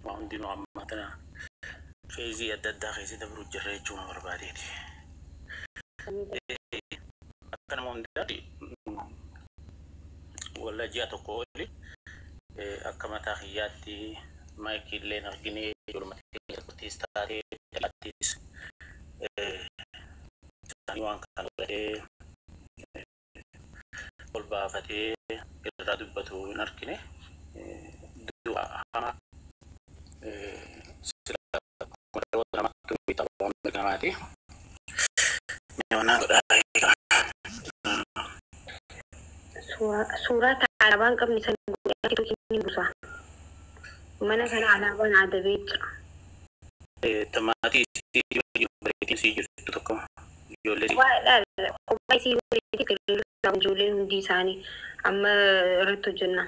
ما عندي نوع مثلا في زي الدخل زي دبر الجريج وما برباديتي كان موندي ولا جاتو قولي أكما تاخياتي مايكي لين أرجيني يولمتي تيستاري جلاتيس سانيوان كانوا قل بافتي إرادو بتو نركني دو أحما سلا مدرسة ما تبي تبغى مكاناتي ميونا سورة عربان قبل سنة كتو كني بوسا mana kana alaban adabit tamati si berarti si justu ko jolle wala ko bay si berarti kailan jolle hindi sani amma rito junna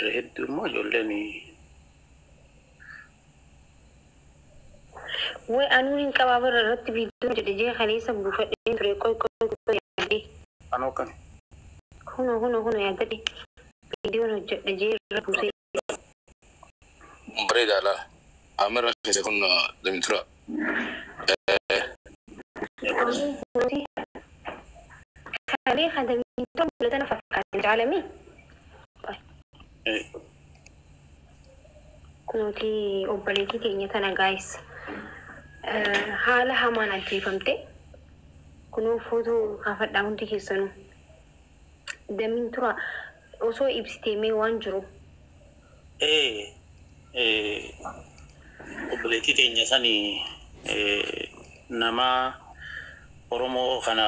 rehedu mo jolle ni way anunin kababar rat video je khalisa bu fadin tre koy yadi anokan هنا يا ددي فيديو نجي ربوسي بريد على عمر يكون دمترا خلي خدمي توم لدنا فكر العالمي كنتي أوبليتي تيجي تنا جايز حالها ما نجي فهمتي كنو فوتو خافت داون تكيسنو دمين ترى وصو إبستيمي وانجرو obboleti teenya sani nama oromo kana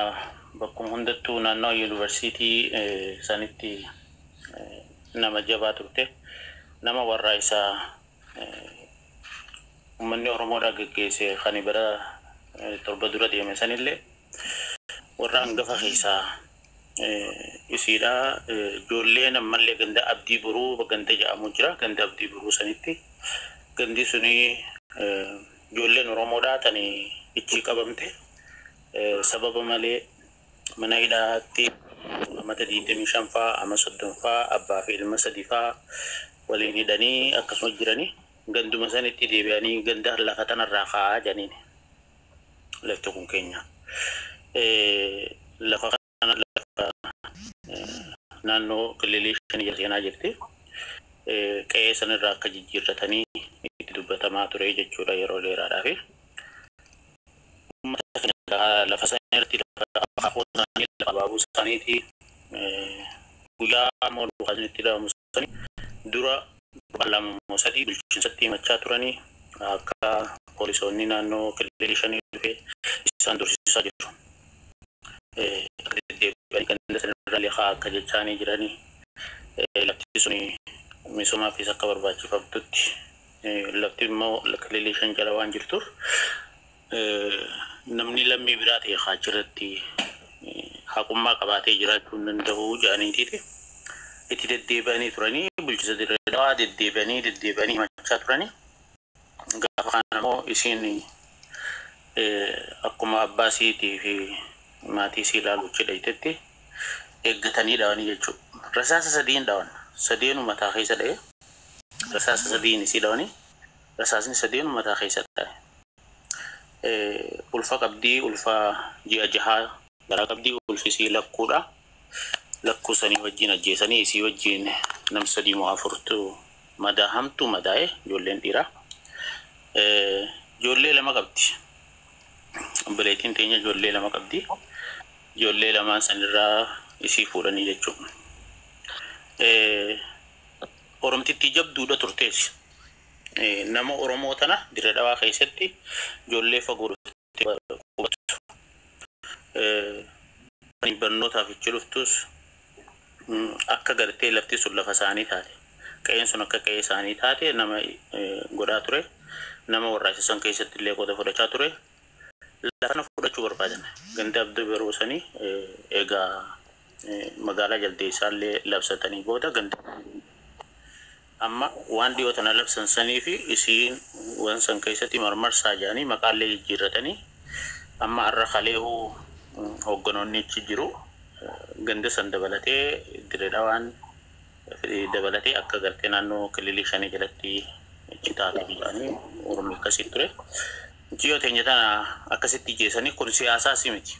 bakkum hundattu naannoo university sanitti nama jabaa turte nama warra isaa ummanni oromoodhaa geggeesse kani bara torba dura deeme sanillee warra hangafa keessaa isiidha ijoolleen ammallee ganda abdii buruu ganda jedhamu jira ganda abdii buruu sanitti gandi suni ijoolleen oromoodhaa tani ichi qabamte sababa malee mana hidhaatti amata 25 faa ama 30 faa abbaa fi ilma 3 faa waliin hidhanii akkasuma jiranii ganduma sanitti deebi'anii ganda lafa tanarraa ka'aa janiin lafti kun keenya lafa naannoo kililii shanii jalseenaa jirti qe'ee sanirraa akka jijjiirratanii itti dubbatamaa ture jechuudha yeroo dheeraadhaaf uummata keenya lafa sanirratti lafa akaakuu isaanii lafa abaabuu isaaniiti guyyaa mooduu kaasanitti dhawamu isaanii dura lama sadii bulchiinsatti himachaa turanii akka poolisoonni naannoo kililii shanii dhufee isaan dursiisaa jiru. Ganda sanirra liqaa akka jechaanii jiranii lafti suni misoomaaf isa akka barbaachifamtutti lafti immoo kililii shan jala waan jirtuuf namni lammii biraa ta'e achirratti haqummaa qabaatee jiraachuu danda'u jedhaniitiiti itti deddeebi'anii turanii bulchiinsa dirreedhaa deddeebi'anii himachaa turanii gaafa kana immoo isiin akkuma abbaa siitii fi maatii sii ilaaluuchi dhayitetti eeggatanii dhaawanii jechuudha. Rasaasa sadiin dhaawan sadeenu mataa keessa dha'e rasaasa sadiin isii dhaawanii rasaasni sadeenu mataa keessa dha'e ulfa qabdii ulfa ji'a jahaa garaa qabdii ulfi isii lakkuudha lakkuu sanii wajjin ajjeesanii isii wajjin nam sadii moo afurtu madaa'amtu madaa'e ijoolleen dhiiraa ijoollee lama qabdi obboleettiin teenya ijoollee lama qabdi ijoollee lamaan sanirraa isii fuudhanii jechuudha. Oromtitti jabduudha turtees nama Oromoo tana dirree dhawaa keessatti ijoollee fagoo dhuftee qubatu. Barnootaaf itti dhuftus akka gartee lafti sun lafa isaanii taate qe'een sun akka qe'ee isaanii taate nama godhaa ture nama warraa isa san keessatti illee qooda fudhachaa ture. Lafana fudhachuu barbaadan ganda abdii biroo sanii egaa magaalaa jaldeessaallee labsatanii booda ganda amma waan dhiyoo tana labsan sanii fi isiin waan san keessatti marmarsaa jedhanii maqaallee jijjiirratanii amma har'a kaleehuu hogganoonni achi jiru ganda san dabalatee direedhaan dabalatee akka gartee naannoo kililii shanii jalatti citaate biyyaanii Oromoo akkasii ture. Ji'oo teenya tana akkasitti jeesanii kun siyaasaa simiti.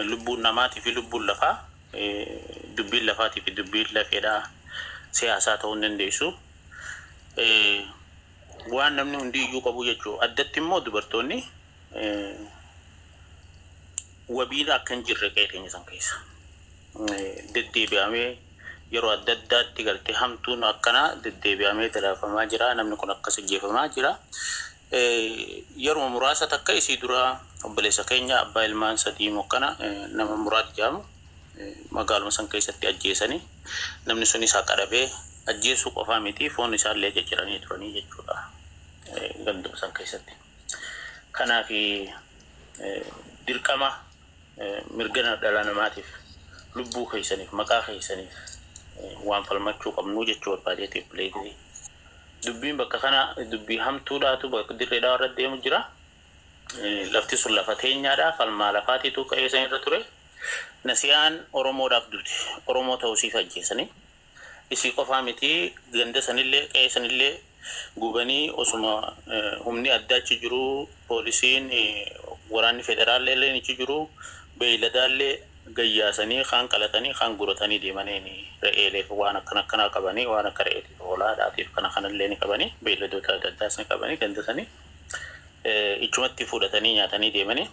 Lubbuun namaatii fi lubbuun lafaa dubbiin lafaatii fi dubbiin lafeedhaa siyaasaa ta'uu hin dandeessu. Waan namni hundi iyyuu qabu jechuudha. Addatti immoo dubartoonni wabiin akka hin jirre qe'ee teenya san keessa. Deddeebi'amee yeroo adda addaatti gartee hamtuun akkana deddeebi'amee talaafamaa jira. Namni kun akkas ajjeefamaa jira. Yeroo muraasa takka isii dura obboleessa keenya abbaa ilmaan sadii mokkana nama Muraad jedhamu magaaluma san keessatti ajjeesanii namni sun isaa qadhabee ajjeesuu qofaa miti foon isaallee jajjaranii turanii jechuudha. Ganduma san keessatti. Kanaaf dirqama mirga dhala namaatiif lubbuu keessaniif maqaa keessaniif waan falmachuu qabnu jechuu barbaadeetiif bileetii. Dubbiin bakka kana dubbii hamtuudhaatu bakka dirreedhaa irra deemu jira. Lafti sun lafa teenyaadha. Falmaa lafaatiitu qe'ee san irra ture. Nasiyaan Oromoodhaaf duuti. Oromoo ta'uu siif ajjeesanii. Isii qofaa miti ganda sanillee qe'ee sanillee gubanii osuma humni adda achi jiru poolisiin waraanni federaallee achi jiru beeyladaallee gayyaasanii kaan qalatanii kaan guratanii deemanii re'eeleef waan akkanaa qabanii waan akka re'eetiif hoolaadhaatiif kanallee ni qabanii beeyladoota adda addaas ni qabanii ganda sanii ichumatti fudhatanii nyaatanii deemanii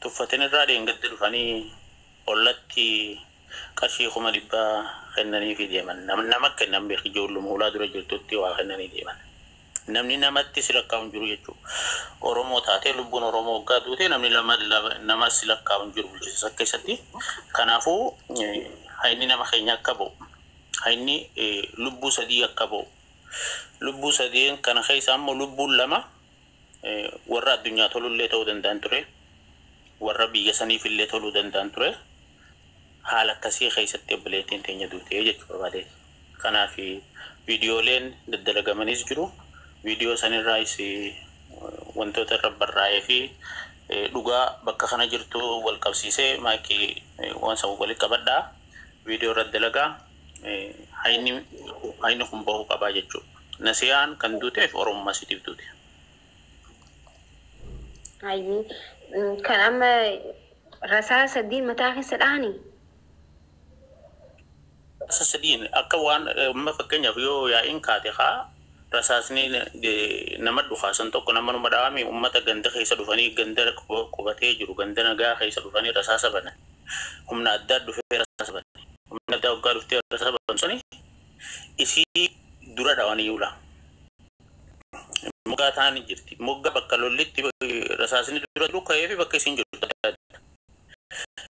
tuffatin irraa deengadde dhufanii ollatti qarshii 100 kennanii fi deeman nama kennan beeku ijoolluma hoolaa dura jirtutti waa kennanii deeman. Namni namatti silakkaa'uun jiru jechuudha. Oromoo taatee lubbuun Oromoo waggaa duute namni nama silakkaa'uun jiru bulchiinsa keessatti. Kanaafuu hayni nama keenya akka ba'u. Hayni lubbuu sadii akka ba'u. Lubbuu sadeen kana keessa ammoo lubbuun lama warra addunyaa tolullee ta'uu danda'an ture. Warra biyya saniifillee toluu danda'an ture. Haala akkasii keessatti obboleettiin teenya duute jechuu barbaade. Kanaaf viidiyooleen daddalagamanis jiru. Video sanirraayis wantoota irra barraa'ee fi dhugaa bakka kana jirtu wal qabsiisee maakii waan san wal qabadhaa video irra dalagaa hayni kun bahuu qabaa jechuudha. Nasiyaan kan duuteef Oromummaa siitiif duute. Hayyi kan amma rasaa sadiin mataa keessa dhahanii. Rasaa sadiin akka waan amma fakkeenyaaf yoo yaa'iin kaate haa rasaasni nama dhukaasan tokko nama numa dhaame ummata ganda keessa dhufanii ganda qubatee jiru ganda nagaa keessa dhufanii rasaasa banan humna addaa dhufee rasaasa banan humna addaa waggaa dhuftee rasaasa banan suni isii dura dhawanii yuula moggaa taa'anii jirti moggaa bakka lollitti rasaasni dura jiru ka'ee fi bakka isiin jirtu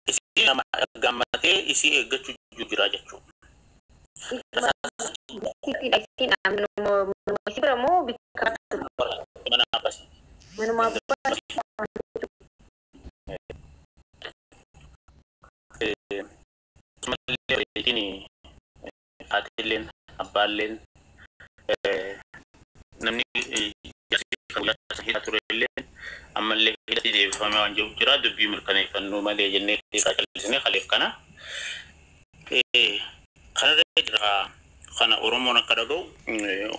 isii nama gammatee isii eeggachuu jira jechuudha. Mau bikin mana apa sih? Mana apa? Ini hatilin, abalin, namni turelleen ammallee hidhati deebifamee waan jiru jira dubbii mirkaneeffannoo malee jennee isaa callisnee kaleef kana kanarra jira. Kana Oromoon akka dhaga'u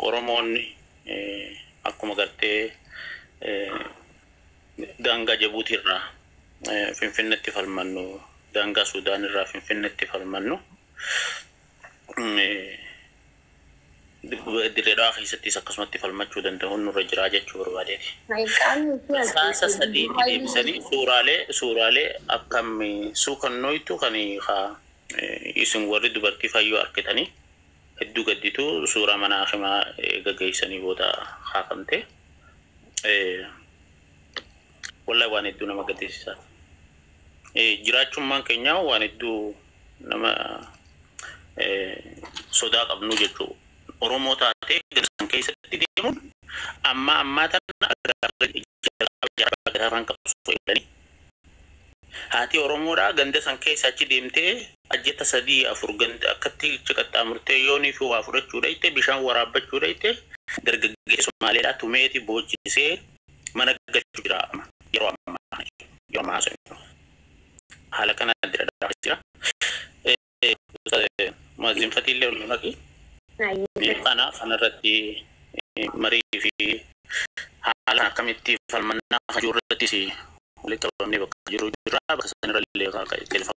Oromoon akkuma gartee daangaa Jabuutii irraa Finfinneetti falmannu daangaa Sudaan irraa Finfinneetti falmannu dirreedhaa keessattis akkasumatti falmachuu danda'uun nurra jira jechuu barbaadeeti. Saasa sadii deebisanii suuraalee akkam suukannooytu kan isin warri dubartii fayyoo argitanii hedduu gadditu suuraa mana himaa gaggeessanii booda haafamte wallahi waan hedduu nama gaddisiisa. Jiraachummaan keenya waan hedduu nama sodaa qabnu jechuudha. Oromoo taatee garsaan keessatti deemuun amma tana afaan qabsoo jedhanii haati Oromoodhaa ganda san keessa achi deemtee ajjeta 3-4 ganda akkatti qaxxaamurtee yoonii fi waa fudhachuu dhayte bishaan waraabbachuu dhayte dargaggeessa Somaaleedhaa tumeeti boochisee mana galchuu jira yeroo ammaa يوم عاصم حالا كان أدري دعوة مؤذن فتي اللي ولا نكى أنا ردي مري في حالا كميتي فالمنا خجورتي سي ولكن بني بكجورو جرا بس أنا اللي قال كيف